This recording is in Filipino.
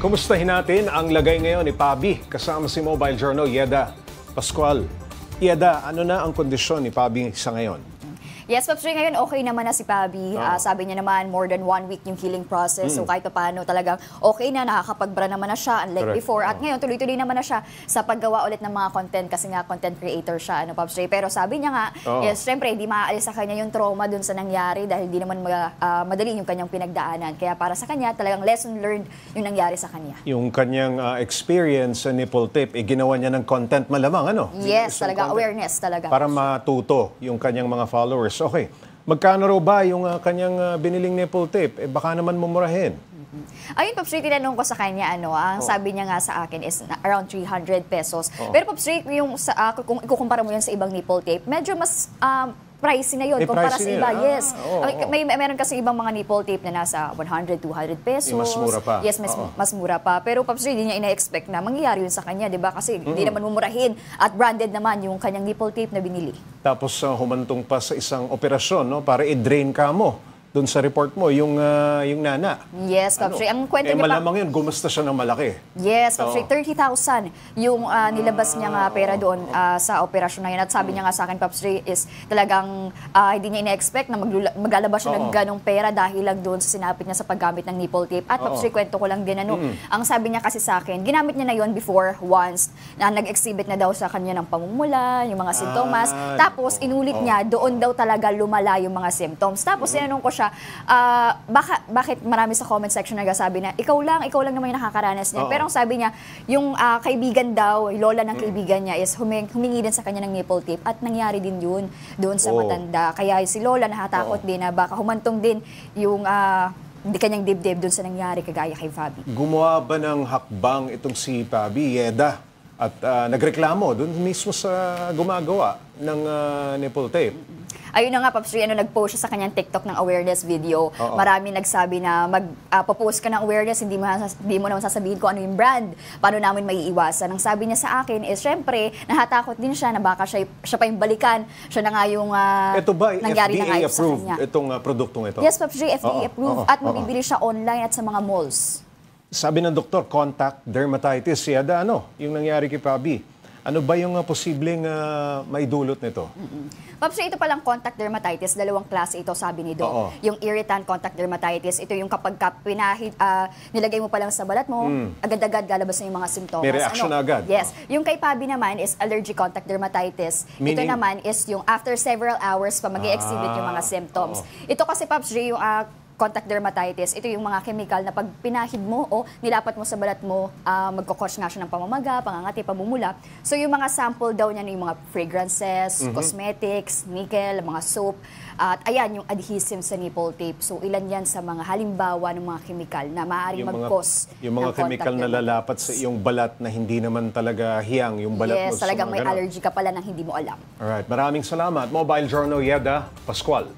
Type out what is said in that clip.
Kumustahin natin ang lagay ngayon ni Pabi kasama si Mobile Journal Yeda Pascual. Yeda, ano na ang kondisyon ni Pabi sa ngayon? Yes, Pops Ray, ngayon okay naman na si Pabi. Sabi niya naman, more than 1 week yung healing process. So kahit paano talagang okay na, nakakapag-bra naman na siya, unlike before. At ngayon, tuloy-tuloy naman na siya sa paggawa ulit ng mga content kasi nga content creator siya, Pops Ray. Pero sabi niya nga, yes, syempre, hindi maaalis sa kanya yung trauma dun sa nangyari dahil hindi naman madali yung kanyang pinagdaanan. Kaya para sa kanya, talagang lesson learned yung nangyari sa kanya. Yung kanyang experience sa nipple tape, ginawa niya ng content malamang, ano? Yes, talaga, awareness talaga. Para matuto yung kanyang mga followers. Okay, magkano raw ba yung kanyang biniling nipple tape? Baka naman mumurahin. Ayun, Pops Ray, tinanong ko sa kanya, ang sabi niya nga sa akin is around 300 pesos. Pero Pops Ray, kung ikukumpara mo yan sa ibang nipple tape, medyo mas pricey na yun kumpara sa iba. Yes. Meron kasi ibang mga nipple tape na nasa 100, 200 pesos. Mas mura pa. Yes, mas mura pa. Pero Pops Ray, hindi niya ina-expect na mangyayari yun sa kanya, di ba? Kasi hindi naman mumurahin at branded naman yung kanyang nipple tape na binili. Tapos humantong pa sa isang operasyon, no, para i-drain ka mo. Doon sa report mo, yung nana. Yes, Pops Ray. Ang kwento niya malamang yun, gumasta siya ng malaki. Yes, Pops Ray. 30,000 yung nilabas niya nga pera doon sa operasyon na yun. At sabi niya nga sa akin, Pops Ray, is talagang hindi niya ina-expect na maglalabas siya ng ganong pera dahil lang doon sa sinapit niya sa paggamit ng nipple tape. At Pops Ray, kwento ko lang din, ang sabi niya kasi sa akin, ginamit niya na yun before once, na nag-exhibit na daw sa kanya ng pamumula, yung mga sintomas. Tapos, inulit niya, doon daw talaga lumala yung mga symptoms. Tapos, tinanong ko siya, bakit marami sa comment section nagsasabi na ikaw lang naman yung nakakaranas niya. Pero ang sabi niya, yung kaibigan daw, lola ng kaibigan niya is humingi din sa kanya ng nipple tape at nangyari din yun doon sa matanda. Kaya si lola nahatakot din na baka humantong din yung kanyang dibdib doon sa nangyari kagaya kay Pabi. Gumawa ba ng hakbang itong si Pabi, Yeda? At nagreklamo doon mismo sa gumagawa ng nipple tape? Ayun na nga, Pops Ray, nag-post siya sa kanyang TikTok ng awareness video. Marami nagsabi na mag-post ka ng awareness, hindi mo naman sasabihin ko ano yung brand, paano namin maiiwasan. Ang sabi niya sa akin is, syempre, nahatakot din siya na baka siya pa yung balikan. Siya na nga yung ito ba, nangyari na nga sa FDA-approved kanya. Itong produktong ito? Yes, Pops Ray, FDA-approved at mabibili siya online at sa mga malls. Sabi ng doktor, contact dermatitis. Yada, yung nangyari kay Pabi? Ano ba yung posibleng maidulot nito? Pops Ray, ito palang contact dermatitis, dalawang klase ito, sabi ni Doc. Yung irritant contact dermatitis, ito yung kapag nilagay mo pa lang sa balat mo, agad-agad lalabas na yung mga simptomas. May reaction agad? Yes. Yung kay Pabi naman is allergic contact dermatitis. Ito naman is yung after several hours pa mag-i-exhibit yung mga symptoms. Ito kasi, Pops Ray, yung contact dermatitis, ito yung mga chemical na pag pinahid mo o nilapat mo sa balat mo, magkakos nga siya ng pamamaga, pangangati, pamumula. So yung mga sample daw niya, yung mga fragrances, cosmetics, nickel, mga soap, at ayan, yung adhesive sa nipple tape. So ilan yan sa mga halimbawa ng mga chemical na maaaring mag-cause yung mga chemical na lalapat sa iyong balat na hindi naman talaga hiyang yung balat mo. Yes, talagang may allergy ka pala nang hindi mo alam. Alright, maraming salamat. Mobile Journal Yeda Pascual.